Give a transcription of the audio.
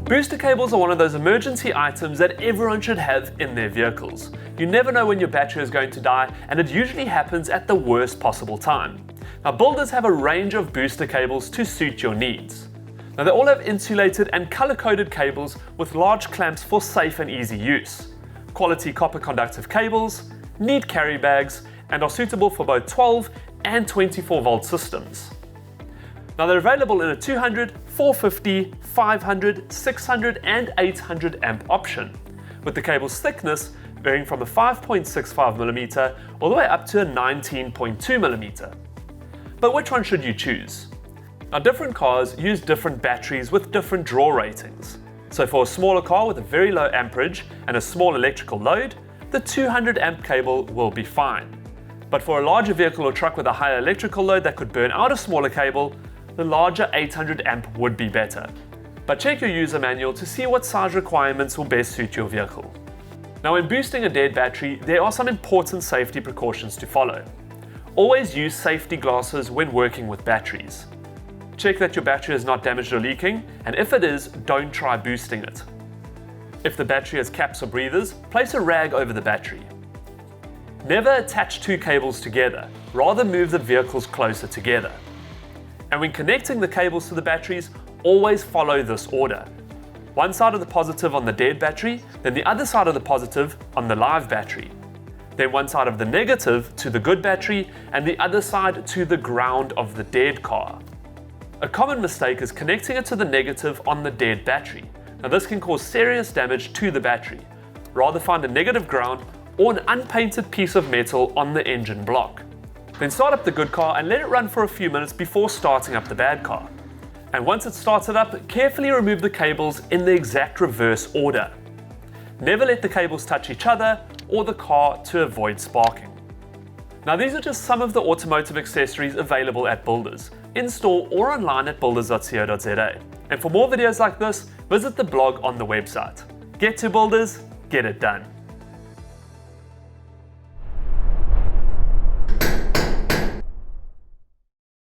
Booster cables are one of those emergency items that everyone should have in their vehicles. You never know when your battery is going to die, and it usually happens at the worst possible time. Now, builders have a range of booster cables to suit your needs. Now, they all have insulated and color-coded cables with large clamps for safe and easy use. Quality copper conductive cables, neat carry bags, and are suitable for both 12 and 24 volt systems. Now, they're available in a 200, 450, 500, 600 and 800 amp option, with the cable's thickness varying from a 5.65mm all the way up to a 19.2mm. But which one should you choose? Now, different cars use different batteries with different draw ratings. So for a smaller car with a very low amperage and a small electrical load, the 200 amp cable will be fine. But for a larger vehicle or truck with a higher electrical load that could burn out a smaller cable, the larger 800 amp would be better. But check your user manual to see what size requirements will best suit your vehicle. Now, when boosting a dead battery, there are some important safety precautions to follow. Always use safety glasses when working with batteries. Check that your battery is not damaged or leaking, and if it is, don't try boosting it. If the battery has caps or breathers, place a rag over the battery. Never attach two cables together, rather move the vehicles closer together. And when connecting the cables to the batteries, always follow this order. One side of the positive on the dead battery, then the other side of the positive on the live battery. Then one side of the negative to the good battery, and the other side to the ground of the dead car. A common mistake is connecting it to the negative on the dead battery. Now, this can cause serious damage to the battery. Rather find a negative ground or an unpainted piece of metal on the engine block. Then start up the good car and let it run for a few minutes before starting up the bad car. And once it's started up, carefully remove the cables in the exact reverse order. Never let the cables touch each other or the car to avoid sparking. Now, these are just some of the automotive accessories available at Builders, in store or online at builders.co.za. And for more videos like this, visit the blog on the website. Get to Builders, get it done.